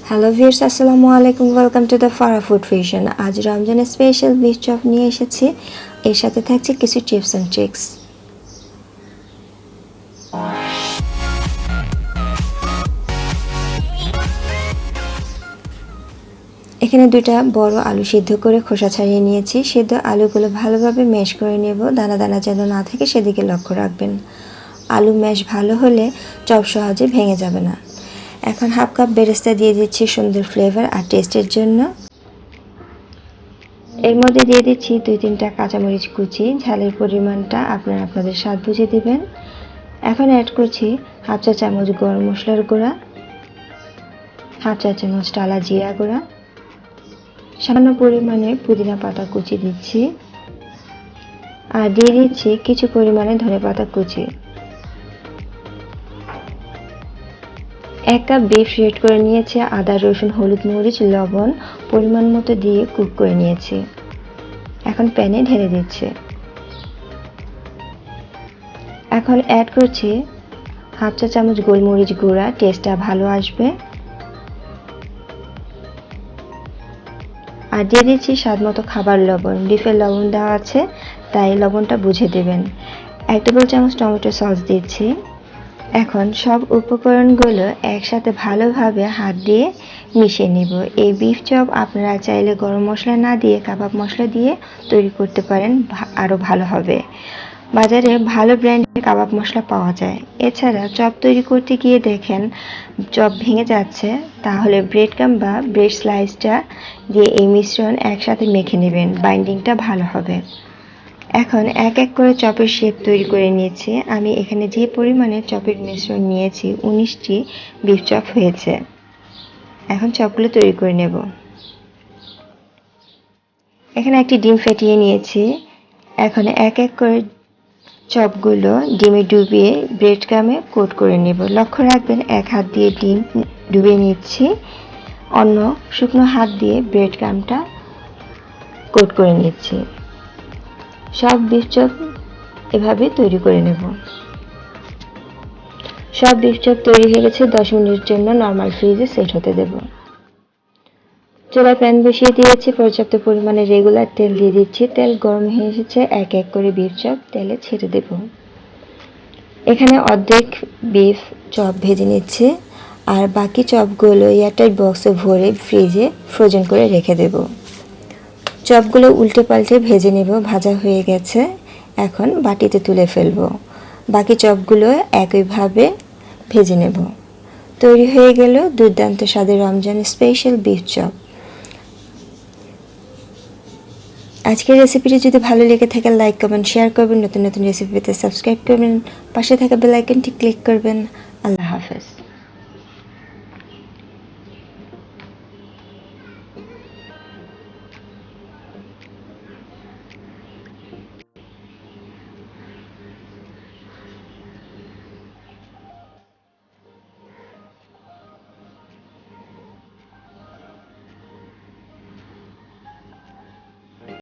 Hello viewers, আসসালামু আলাইকুম। Welcome to the Farah food fusion. আজ রমজানের স্পেশাল বিফ চপ নিয়ে এসেছি। এর সাথে থাকছে কিছু টিপস অ্যান্ড ট্রিক্স। এখানে দুইটা বড় আলু সিদ্ধ করে খোসা ছাড়িয়ে নিয়েছি। সিদ্ধ আলুগুলো ভালোভাবে ম্যাশ করে নেব, দানা দানা যেন না থাকে সেদিকে লক্ষ্য রাখবেন। আলু ম্যাশ ভালো হলে চপ সহজে ভেঙে যাবে না। এখন হাফ কাপ বেরেস্তা দিয়ে দিচ্ছি সুন্দর ফ্লেভার আর টেস্টের জন্য। এর মধ্যে দিয়ে দিচ্ছি 2-3টা কাঁচামরিচ কুচি। ঝালের পরিমাণটা আপনারা আপনাদের স্বাদ বুঝে দিবেন। এখন অ্যাড করছি হাফ চা চামচ গরম মশলার গুঁড়া, হাফ চা চামচ টালা জিরা গুঁড়া, সামান্য পরিমাণে পুদিনা পাতা কুচি দিচ্ছি, আর দিয়ে দিচ্ছি কিছু পরিমাণে ধনেপাতা কুচি। 1 কাপ বিফ রেড করে নিয়েছি। আদা, রসুন, হলুদ, মরিচ, লবণ পরিমাণ মতো দিয়ে কুক করে নিয়েছি। এখন প্যানে ঢেলে দিচ্ছি। এখন অ্যাড করছি হাফ চা চামচ গোলমরিচ গুঁড়া, টেস্টটা ভালো আসবে। আর দিয়ে দিচ্ছি স্বাদ মতো খাবার লবণ। বিফের লবণ দেওয়া আছে, তাই লবণটা বুঝে দেবেন। 1 টেবিল চামচ টমেটো সস দিচ্ছি। এখন সব উপকরণগুলো একসাথে ভালোভাবে হাত দিয়ে মিশিয়ে নিব। এই বিফ চপ আপনারা চাইলে গরম মশলা না দিয়ে কাবাব মশলা দিয়ে তৈরি করতে পারেন, আরও ভালো হবে। বাজারে ভালো ব্র্যান্ডের কাবাব মশলা পাওয়া যায়। এছাড়া চপ তৈরি করতে গিয়ে দেখেন চপ ভেঙে যাচ্ছে, তাহলে ব্রেড ক্রাম্ব বা ব্রেড স্লাইসটা দিয়ে এই মিশ্রণ একসাথে মেখে নেবেন, বাইন্ডিংটা ভালো হবে। এখন এক এক করে চপের শেপ তৈরি করে নিয়েছি। আমি এখানে যে পরিমাণে চপের মিশ্রণ নিয়েছি 19টি বিফ চপ হয়েছে। এখন চপগুলো তৈরি করে নেব। এখানে একটি ডিম ফেটিয়ে নিয়েছি। এখন এক এক করে চপগুলো ডিমে ডুবিয়ে ব্রেড ক্রামে কোট করে নেব। লক্ষ্য রাখবেন এক হাত দিয়ে ডিম ডুবিয়ে নিচ্ছি, অন্য শুকনো হাত দিয়ে ব্রেড ক্রামটা কোট করে নিচ্ছি। সব বিফ চপ এভাবে তৈরি করে নেব। সব বিফ চপ তৈরি হয়ে গেছে। 10 মিনিটের জন্য নরমাল ফ্রিজে সেট হতে দেব। চুলায় প্যান বসিয়ে দিয়েছি। পর্যাপ্ত পরিমাণে রেগুলার তেল দিয়ে দিচ্ছি। তেল গরম হয়ে এসেছে। এক এক করে বিফ চপ তেলে ছেড়ে দেব। এখানে অর্ধেক বিফ চপ ভেজে নিচ্ছি, আর বাকি চপগুলো এয়ারটাইট বক্সে ভরে ফ্রিজে ফ্রোজেন করে রেখে দেব। চপগুলো উল্টে পাল্টে ভেজে নেব। ভাজা হয়ে গেছে, এখন বাটিতে তুলে ফেলব। বাকি চপগুলো একইভাবে ভেজে নেব। তৈরি হয়ে গেল দুর্দান্ত স্বাদের রমজান স্পেশাল বিফ চপ। আজকের রেসিপিটি যদি ভালো লেগে থাকে লাইক, কমেন্ট, শেয়ার করবেন। নতুন নতুন রেসিপি পেতে সাবস্ক্রাইব করবেন। পাশে থাকা বেল আইকনটি ক্লিক করবেন। আল্লাহ হাফেজ।